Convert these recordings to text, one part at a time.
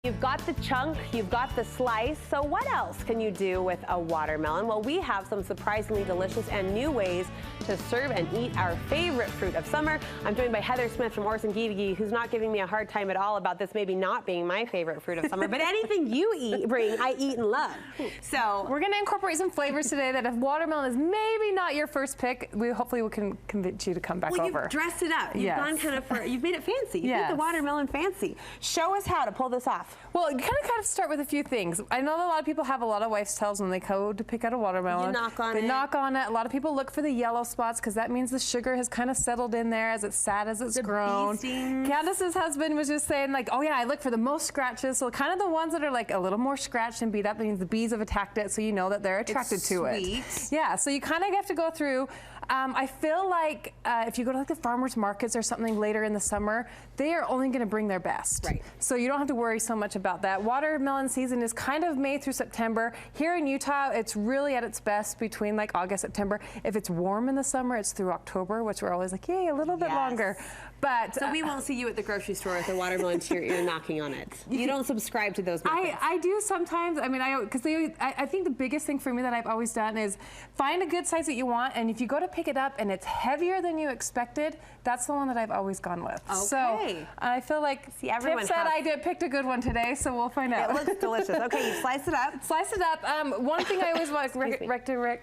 You've got the chunk, you've got the slice, so what else can you do with a watermelon? Well, we have some surprisingly delicious and new ways to serve and eat our favorite fruit of summer. I'm joined by Heather Smith from Orson-Gyvie, who's not giving me a hard time at all about this maybe not being my favorite fruit of summer, but anything you bring, I eat and love. So we're going to incorporate some flavors today that if watermelon is maybe not your first pick, hopefully we can convince you to come back over. You've dressed it up. You've gone kind of you've made it fancy. You've made the watermelon fancy. Show us how to pull this off. Well, you kind of start with a few things. I know that a lot of people have a lot of wives' tales when they go to pick out a watermelon. You knock on it. They knock on it. A lot of people look for the yellow spots because that means the sugar has kind of settled in there as it's sat, as it's grown. Candace's husband was just saying like, oh yeah, I look for the most scratches. So kind of the ones that are like a little more scratched and beat up, means the bees have attacked it, so you know that they're attracted to it. Yeah, so you kind of have to go through. I feel like if you go to like the farmers markets or something later in the summer, they are only going to bring their best. Right. So you don't have to worry so much about that. Watermelon season is kind of May through September. Here in Utah, it's really at its best between like August, September. If it's warm in the summer, it's through October, which we're always like, yay, a little bit longer. But so we won't see you at the grocery store with a watermelon to your ear knocking on it. You don't subscribe to those methods. I do sometimes. I mean, I think the biggest thing for me that I've always done is find a good size that you want, and if you go to pick it up and it's heavier than you expected, that's the one that I've always gone with. Okay. So I feel like Tiff said I picked a good one today, so we'll find out. It looks delicious. Okay, you slice it up. Slice it up. One thing I always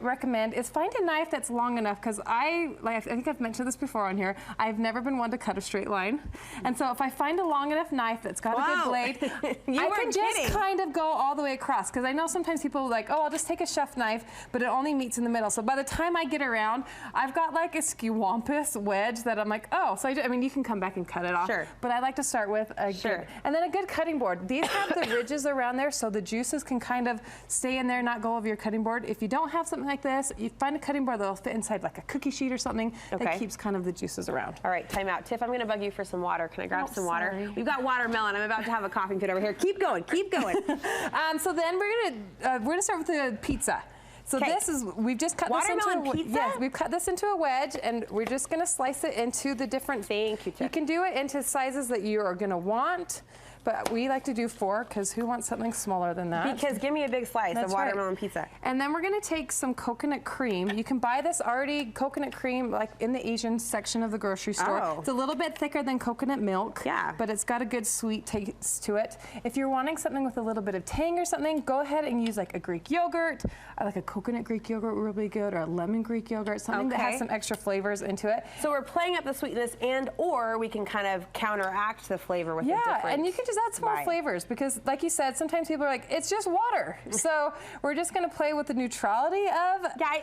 recommend is find a knife that's long enough, because I think I've mentioned this before on here, I've never been one to cut a straight line. And so if I find a long enough knife that's got a good blade, I can just kind of go all the way across, because I know sometimes people are like, oh, I'll just take a chef knife, but it only meets in the middle. So by the time I get around, I've got like a skewampus wedge that I'm like, oh, so I mean, you can come back and cut it off. Sure. But I like to start with a good, and then a good cutting board. These have the ridges around there, so the juices can kind of stay in there, not go over your cutting board. If you don't have something like this, you find a cutting board that'll fit inside like a cookie sheet or something that keeps kind of the juices around. All right, time out. Tiff, I'm going to bug you for some water. Can I grab some water? We've got watermelon. I'm about to have a coughing fit over here. Keep going. Keep going. So then we're gonna start with the pizza. So this is, we've just cut this into a, yes, we've cut this into a wedge, and we're just gonna slice it into the different. Thank you, Tiff. You can do it into sizes that you are gonna want, but we like to do 4 because who wants something smaller than that? Because give me a big slice of watermelon pizza. And then we're gonna take some coconut cream. You can buy this already coconut cream like in the Asian section of the grocery store. It's a little bit thicker than coconut milk, but it's got a good sweet taste to it. If you're wanting something with a little bit of tang or something, go ahead and use like a Greek yogurt. I like a coconut Greek yogurt really good, or a lemon Greek yogurt, something that has some extra flavors into it. So we're playing up the sweetness, and or we can kind of counteract the flavor with a different. And you can just add some more flavors, because like you said, sometimes people are like, it's just water. So we're just going to play with the neutrality of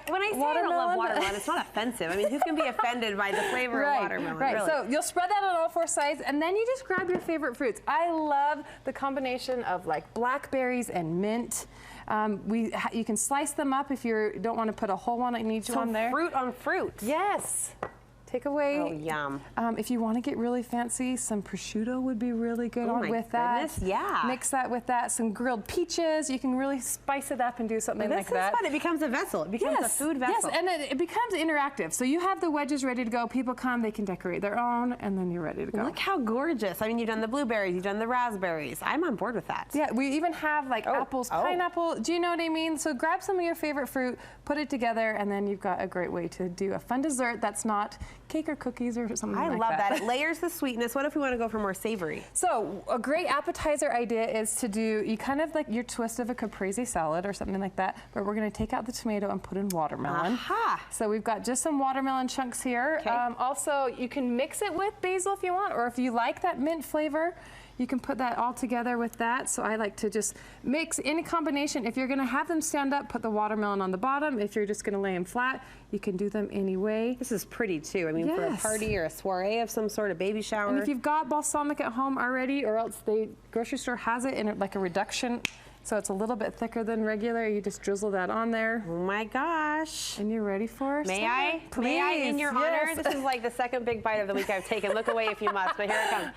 when I say I don't love watermelon, it's not offensive. I mean, who can be offended by the flavor of watermelon? Really? So you'll spread that on all 4 sides, and then you just grab your favorite fruits. I love the combination of like blackberries and mint. You can slice them up if you don't want to put a whole one in each one there. Fruit on fruit. Yes. Take away. Oh, yum. If you want to get really fancy, some prosciutto would be really good with that. Yeah. Mix that with that. Some grilled peaches. You can really spice it up and do something like that. This is fun. It becomes a vessel. It becomes a food vessel. Yes, and it becomes interactive. So you have the wedges ready to go. People come, they can decorate their own, and then you're ready to go. Look how gorgeous. I mean, you've done the blueberries, you've done the raspberries. I'm on board with that. Yeah, we even have like apples, pineapple. Do you know what I mean? So grab some of your favorite fruit, put it together, and then you've got a great way to do a fun dessert that's not cake or cookies or something like that. I love that. It layers the sweetness. What if we want to go for more savory? So a great appetizer idea is to do, you kind of like your twist of a caprese salad or something like that, but we're going to take out the tomato and put in watermelon. So we've got just some watermelon chunks here. Also, you can mix it with basil if you want, or if you like that mint flavor, you can put that all together with that. So I like to just mix any combination. If you're gonna have them stand up, put the watermelon on the bottom. If you're just gonna lay them flat, you can do them any way. This is pretty too. I mean, for a party or a soiree of some sort, of baby shower. And if you've got balsamic at home already, or else the grocery store has it in like a reduction, so it's a little bit thicker than regular. You just drizzle that on there. Oh my gosh. And you're ready for May I? Please. May I, in your honor? This is like the second big bite of the week I've taken. Look away if you must, but here it comes.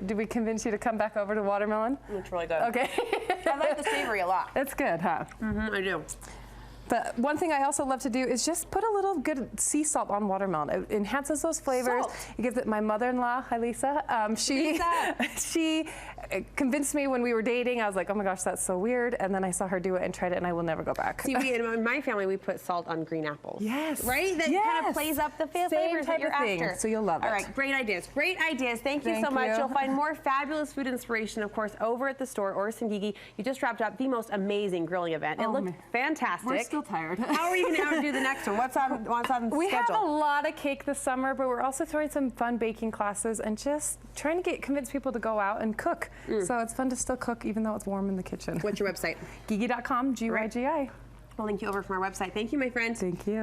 Did we convince you to come back over to watermelon? It's really good. Okay. I like the savory a lot. It's good, huh? I do. But one thing I also love to do is just put a little good sea salt on watermelon. It enhances those flavors. Salt. It gives it. My mother-in-law, hi Lisa, she convinced me when we were dating. I was like, oh my gosh, that's so weird. And then I saw her do it and tried it, and I will never go back. See, in my family, we put salt on green apples. Yes. Right? That kind of plays up the flavors that you're after. So you'll love it. All right, great ideas. Great ideas. Thank you so much. You'll find more fabulous food inspiration, of course, over at the store or Singigi. You just wrapped up the most amazing grilling event. It looked fantastic. We're still tired. How are you going to do the next one? What's on We schedule? have a lot of cake this summer, but we're also throwing some fun baking classes and just trying to convince people to go out and cook. So it's fun to still cook even though it's warm in the kitchen. What's your website? Gigi.com, G-Y-G-I. We'll link you over from our website. Thank you, my friend. Thank you.